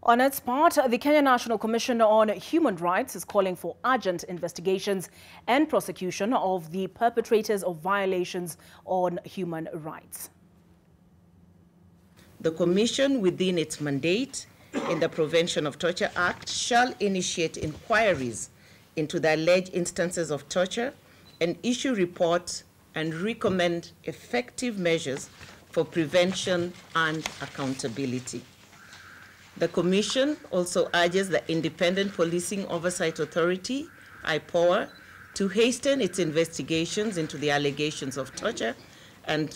On its part, the Kenya National Commission on Human Rights is calling for urgent investigations and prosecution of the perpetrators of violations on human rights. The Commission, within its mandate in the Prevention of Torture Act, shall initiate inquiries into the alleged instances of torture and issue reports and recommend effective measures for prevention and accountability. The Commission also urges the Independent Policing Oversight Authority, IPOA, to hasten its investigations into the allegations of torture and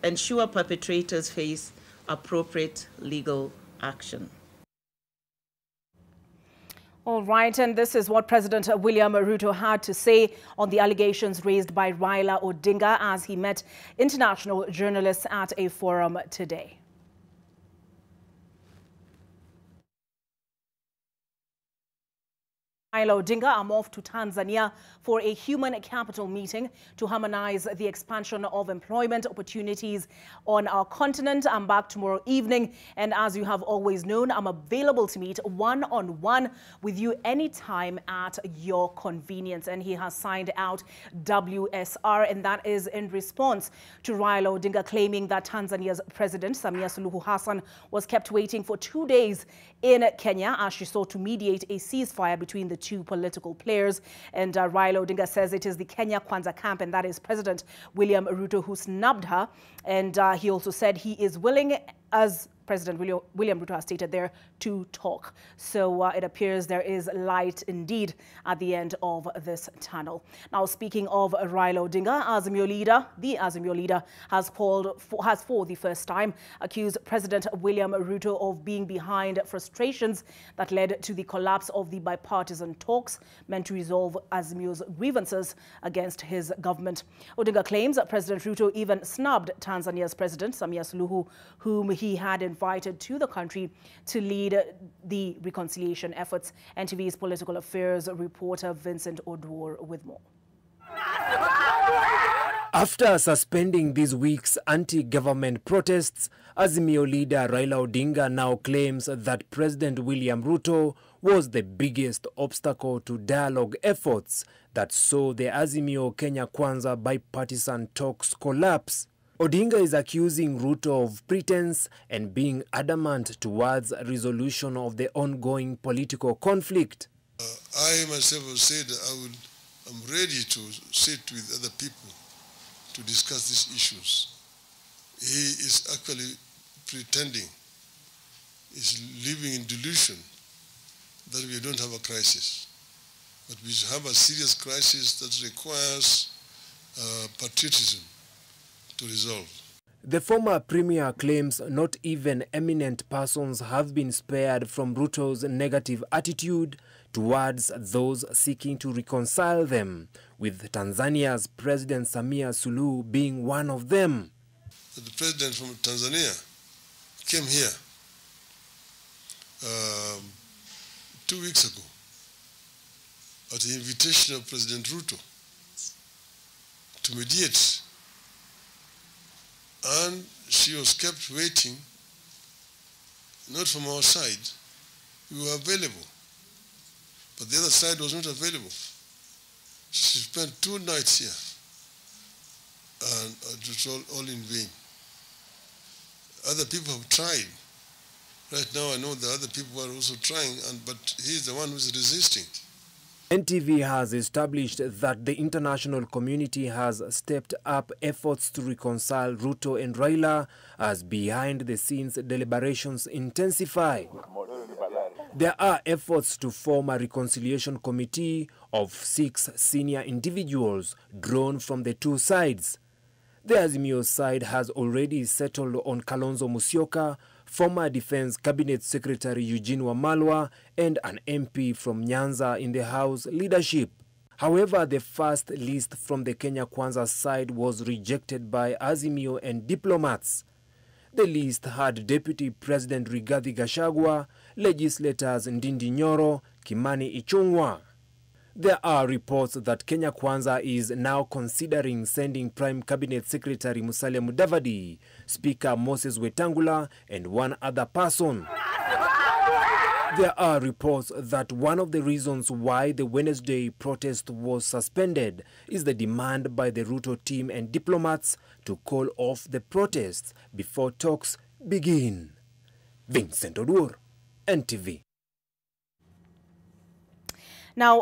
ensure perpetrators face appropriate legal action. All right, and this is what President William Ruto had to say on the allegations raised by Raila Odinga as he met international journalists at a forum today. Raila Odinga are off to Tanzania for a human capital meeting to harmonize the expansion of employment opportunities on our continent. I'm back tomorrow evening, and as you have always known, I'm available to meet one-on-one with you anytime at your convenience. And he has signed out WSR, and that is in response to Raila Odinga claiming that Tanzania's President Samia Suluhu Hassan was kept waiting for 2 days in Kenya as she sought to mediate a ceasefire between the two political players. And Raila Odinga says it is the Kenya Kwanza camp, and that is President William Ruto, who snubbed her. And he also said he is willing, as President William Ruto has stated there, to talk. So it appears there is light indeed at the end of this tunnel. Now, speaking of Raila Odinga, the Azimio leader has for the first time accused President William Ruto of being behind frustrations that led to the collapse of the bipartisan talks meant to resolve Azimio's grievances against his government. Odinga claims that President Ruto even snubbed Tanzania's President Samia Suluhu, whom he had invited to the country to lead the reconciliation efforts. NTV's political affairs reporter Vincent Odwor with more. After suspending this week's anti-government protests, Azimio leader Raila Odinga now claims that President William Ruto was the biggest obstacle to dialogue efforts that saw the Azimio Kenya Kwanza bipartisan talks collapse. Odinga is accusing Ruto of pretense and being adamant towards a resolution of the ongoing political conflict. I myself have said I'm ready to sit with other people to discuss these issues. He is actually pretending, he's living in delusion that we don't have a crisis. But we have a serious crisis that requires patriotism to resolve. The former premier claims not even eminent persons have been spared from Ruto's negative attitude towards those seeking to reconcile them, with Tanzania's President Samia Suluhu being one of them. The president from Tanzania came here 2 weeks ago at the invitation of President Ruto to mediate. And she was kept waiting, not from our side. We were available, but the other side was not available. She spent 2 nights here, and it was all in vain. Other people have tried. Right now I know the other people are also trying, but he's the one who's resisting. NTV has established that the international community has stepped up efforts to reconcile Ruto and Raila as behind-the-scenes deliberations intensify. There are efforts to form a reconciliation committee of 6 senior individuals drawn from the two sides. The Azimio side has already settled on Kalonzo Musyoka, former Defense Cabinet Secretary Eugene Wamalwa, and an MP from Nyanza in the House leadership. However, the first list from the Kenya Kwanza side was rejected by Azimio and diplomats. The list had Deputy President Rigathi Gachagua, legislators Ndindi Nyoro, Kimani Ichung'wah. There are reports that Kenya Kwanza is now considering sending Prime Cabinet Secretary Musalia Mudavadi, Speaker Moses Wetangula, and one other person. There are reports that one of the reasons why the Wednesday protest was suspended is the demand by the Ruto team and diplomats to call off the protests before talks begin. Vincent Odur, NTV. Now,